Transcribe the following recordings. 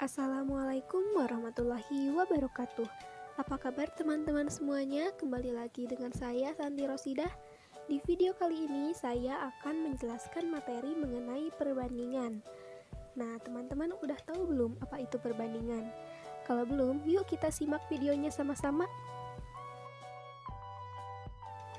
Assalamualaikum warahmatullahi wabarakatuh. Apa kabar teman-teman semuanya? Kembali lagi dengan saya Santi Rosidah. Di video kali ini saya akan menjelaskan materi mengenai perbandingan. Nah, teman-teman udah tahu belum apa itu perbandingan? Kalau belum, yuk kita simak videonya sama-sama.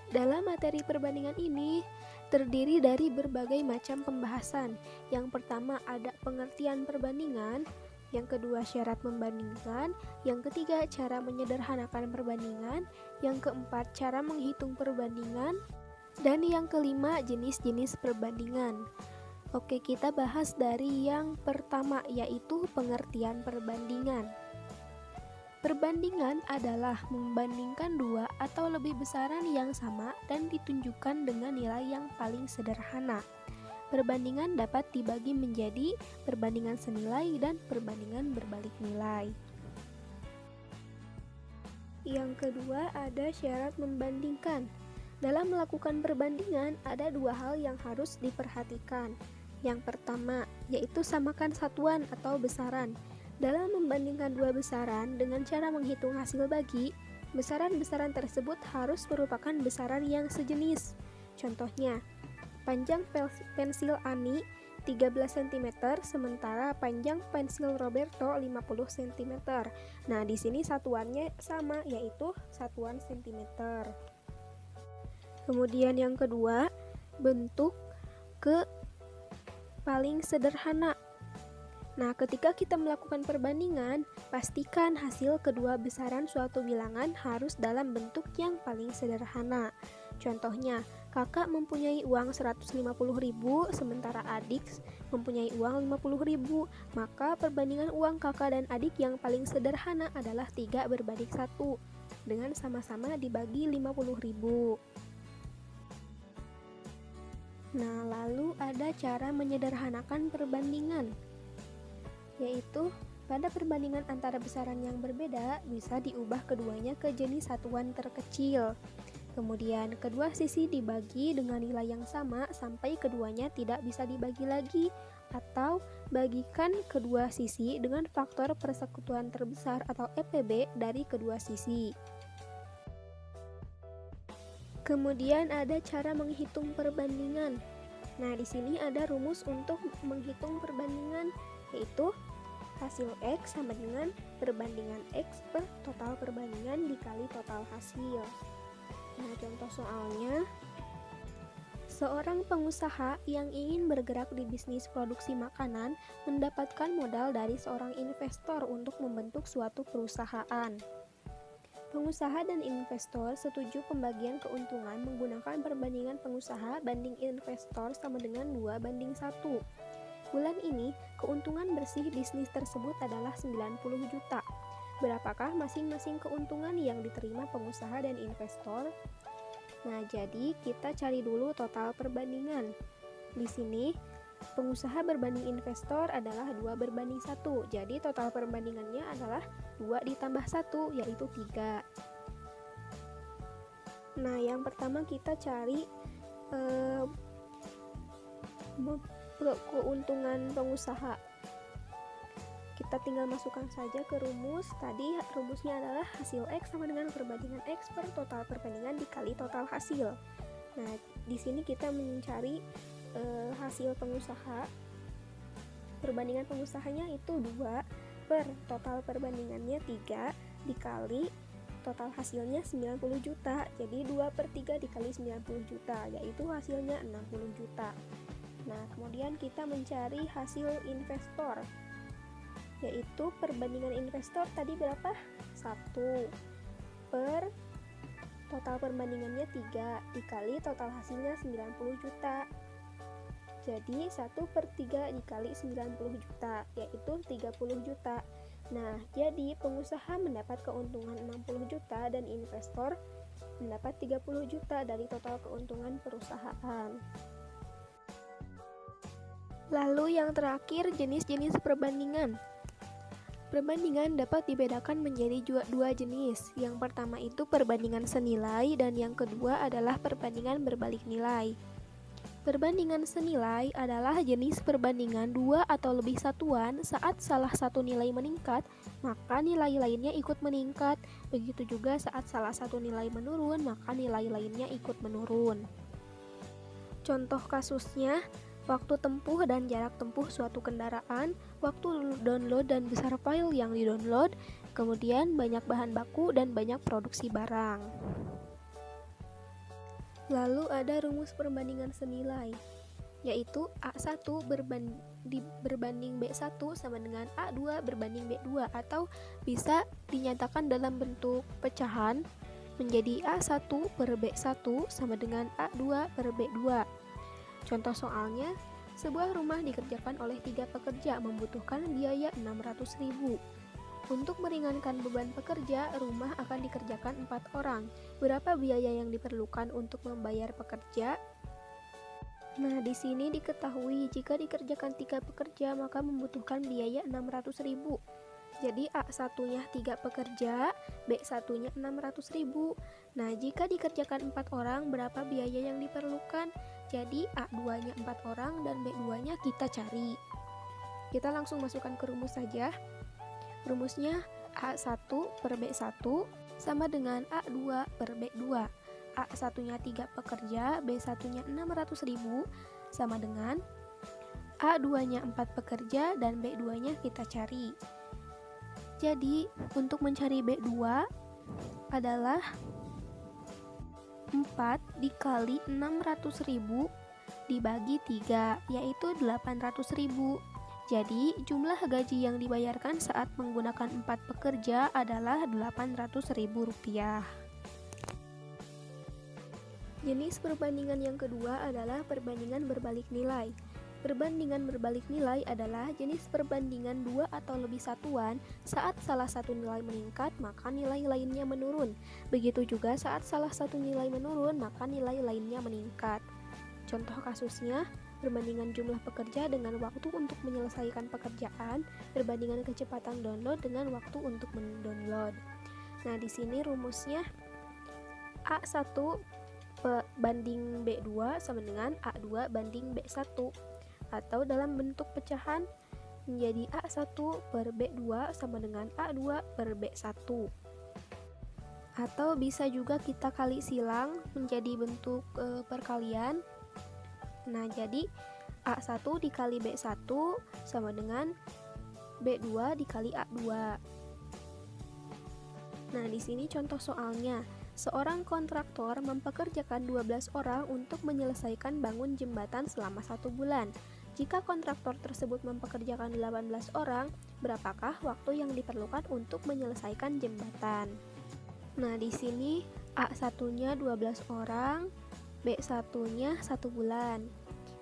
Dalam materi perbandingan ini terdiri dari berbagai macam pembahasan. Yang pertama ada pengertian perbandingan, yang kedua syarat membandingkan, yang ketiga cara menyederhanakan perbandingan, yang keempat cara menghitung perbandingan, dan yang kelima jenis-jenis perbandingan. Oke, kita bahas dari yang pertama, yaitu pengertian perbandingan. Perbandingan adalah membandingkan dua atau lebih besaran yang sama dan ditunjukkan dengan nilai yang paling sederhana. Perbandingan dapat dibagi menjadi perbandingan senilai dan perbandingan berbalik nilai. Yang kedua ada syarat membandingkan. Dalam melakukan perbandingan ada dua hal yang harus diperhatikan. Yang pertama yaitu samakan satuan atau besaran. Dalam membandingkan dua besaran dengan cara menghitung hasil bagi, besaran-besaran tersebut harus merupakan besaran yang sejenis. Contohnya, panjang pensil Ani 13 cm, sementara panjang pensil Roberto 50 cm. Nah, di sini satuannya sama, yaitu satuan cm. Kemudian yang kedua, bentuk ke paling sederhana. Nah, ketika kita melakukan perbandingan, pastikan hasil kedua besaran suatu bilangan harus dalam bentuk yang paling sederhana. Contohnya, kakak mempunyai uang 150.000 sementara adik mempunyai uang 50.000, maka perbandingan uang kakak dan adik yang paling sederhana adalah 3 berbanding 1 dengan sama-sama dibagi 50.000. Nah, lalu ada cara menyederhanakan perbandingan, yaitu pada perbandingan antara besaran yang berbeda bisa diubah keduanya ke jenis satuan terkecil. Kemudian kedua sisi dibagi dengan nilai yang sama sampai keduanya tidak bisa dibagi lagi, atau bagikan kedua sisi dengan faktor persekutuan terbesar atau EPB dari kedua sisi. Kemudian ada cara menghitung perbandingan. Nah, di sini ada rumus untuk menghitung perbandingan, yaitu hasil X sama dengan perbandingan X per total perbandingan dikali total hasil. Nah, contoh soalnya, seorang pengusaha yang ingin bergerak di bisnis produksi makanan mendapatkan modal dari seorang investor untuk membentuk suatu perusahaan. Pengusaha dan investor setuju pembagian keuntungan menggunakan perbandingan pengusaha banding investor sama dengan 2:1. Bulan ini, keuntungan bersih bisnis tersebut adalah 90 juta. Berapakah masing-masing keuntungan yang diterima pengusaha dan investor? Nah, jadi kita cari dulu total perbandingan. Di sini, pengusaha berbanding investor adalah 2:1. Jadi total perbandingannya adalah 2 ditambah 1, yaitu 3. Nah, yang pertama kita cari keuntungan pengusaha. Kita tinggal masukkan saja ke rumus. Tadi rumusnya adalah hasil X sama dengan perbandingan X per total perbandingan dikali total hasil. Nah, di sini kita mencari hasil pengusaha. Perbandingan pengusahanya itu 2 per total perbandingannya 3 dikali total hasilnya 90 juta. Jadi 2/3 dikali 90 juta, yaitu hasilnya 60 juta. Nah, kemudian kita mencari hasil investor, yaitu perbandingan investor tadi berapa? 1 per total perbandingannya 3 dikali total hasilnya 90 juta. Jadi 1/3 dikali 90 juta, yaitu 30 juta. Nah, jadi pengusaha mendapat keuntungan 60 juta dan investor mendapat 30 juta dari total keuntungan perusahaan. Lalu yang terakhir, jenis-jenis perbandingan. Perbandingan dapat dibedakan menjadi dua jenis. Yang pertama itu perbandingan senilai dan yang kedua adalah perbandingan berbalik nilai. Perbandingan senilai adalah jenis perbandingan dua atau lebih satuan. Saat salah satu nilai meningkat, maka nilai lainnya ikut meningkat. Begitu juga saat salah satu nilai menurun, maka nilai lainnya ikut menurun. Contoh kasusnya, waktu tempuh dan jarak tempuh suatu kendaraan, waktu download dan besar file yang didownload, kemudian banyak bahan baku dan banyak produksi barang. Lalu ada rumus perbandingan senilai, yaitu A1 berbanding B1 sama dengan A2 berbanding B2, atau bisa dinyatakan dalam bentuk pecahan menjadi A1 per B1 sama dengan A2 per B2. Contoh soalnya, sebuah rumah dikerjakan oleh 3 pekerja membutuhkan biaya 600.000. Untuk meringankan beban pekerja, rumah akan dikerjakan 4 orang. Berapa biaya yang diperlukan untuk membayar pekerja? Nah, di sini diketahui jika dikerjakan 3 pekerja maka membutuhkan biaya 600.000. Jadi A1-nya 3 pekerja, B1-nya 600.000. Nah, jika dikerjakan 4 orang, berapa biaya yang diperlukan? Jadi A2-nya 4 orang dan B2-nya kita cari. Kita langsung masukkan ke rumus saja. Rumusnya A1 per B1 sama dengan A2 per B2. A1-nya 3 pekerja, B1-nya 600.000 sama dengan A2-nya 4 pekerja dan B2-nya kita cari. Jadi, untuk mencari B2 adalah 4 dikali 600.000 dibagi 3, yaitu 800.000. Jadi, jumlah gaji yang dibayarkan saat menggunakan 4 pekerja adalah Rp800.000. Jenis perbandingan yang kedua adalah perbandingan berbalik nilai. Perbandingan berbalik nilai adalah jenis perbandingan dua atau lebih satuan. Saat salah satu nilai meningkat, maka nilai lainnya menurun. Begitu juga saat salah satu nilai menurun, maka nilai lainnya meningkat. Contoh kasusnya, perbandingan jumlah pekerja dengan waktu untuk menyelesaikan pekerjaan, perbandingan kecepatan download dengan waktu untuk mendownload. Nah, di sini rumusnya A1 banding B2 sama dengan A2 banding B1, atau dalam bentuk pecahan menjadi A1 per B2 sama dengan A2 per B1. Atau bisa juga kita kali silang menjadi bentuk perkalian. Nah, jadi A1 dikali B1 sama dengan B2 dikali A2. Nah, di sini contoh soalnya. Seorang kontraktor mempekerjakan 12 orang untuk menyelesaikan bangun jembatan selama 1 bulan. Jika kontraktor tersebut mempekerjakan 18 orang, berapakah waktu yang diperlukan untuk menyelesaikan jembatan? Nah, di sini A1-nya 12 orang, B1-nya 1 bulan.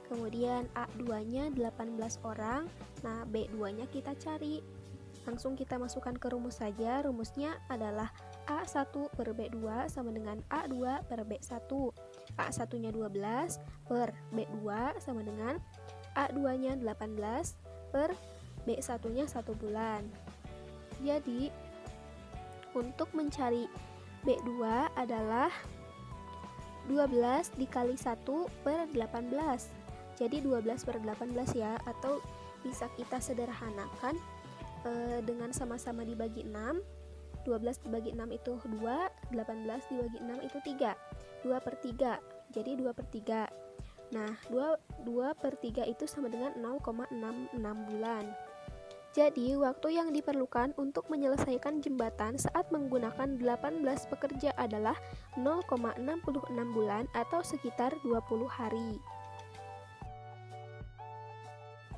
Kemudian A2-nya 18 orang, nah B2-nya kita cari. Langsung kita masukkan ke rumus saja. Rumusnya adalah A1 per B2 sama dengan A2 per B1. A1-nya 12 per B2 sama dengan A2-nya 18 per B1-nya 1 bulan. Jadi, untuk mencari B2 adalah 12 dikali 1 per 18. Jadi 12 per 18 ya, atau bisa kita sederhanakan dengan sama-sama dibagi 6. 12 dibagi 6 itu 2, 18 dibagi 6 itu 3. 2 per 3, jadi 2 per 3. Nah, 2 per 3 itu sama dengan 0,66 bulan. Jadi, waktu yang diperlukan untuk menyelesaikan jembatan saat menggunakan 18 pekerja adalah 0,66 bulan atau sekitar 20 hari.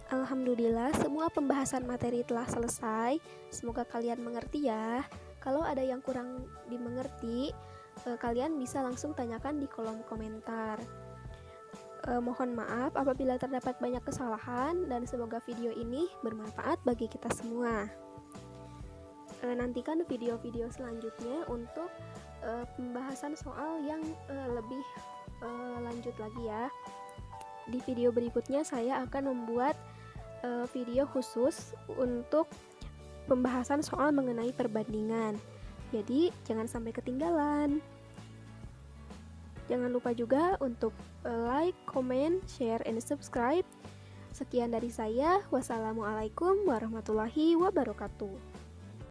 Alhamdulillah, semua pembahasan materi telah selesai. Semoga kalian mengerti ya. Kalau ada yang kurang dimengerti, kalian bisa langsung tanyakan di kolom komentar. Mohon maaf apabila terdapat banyak kesalahan, dan semoga video ini bermanfaat bagi kita semua. Nantikan video-video selanjutnya untuk pembahasan soal yang lebih lanjut lagi ya. Di video berikutnya saya akan membuat video khusus untuk pembahasan soal mengenai perbandingan. Jadi jangan sampai ketinggalan. Jangan lupa juga untuk like, comment, share, and subscribe. Sekian dari saya. Wassalamualaikum warahmatullahi wabarakatuh.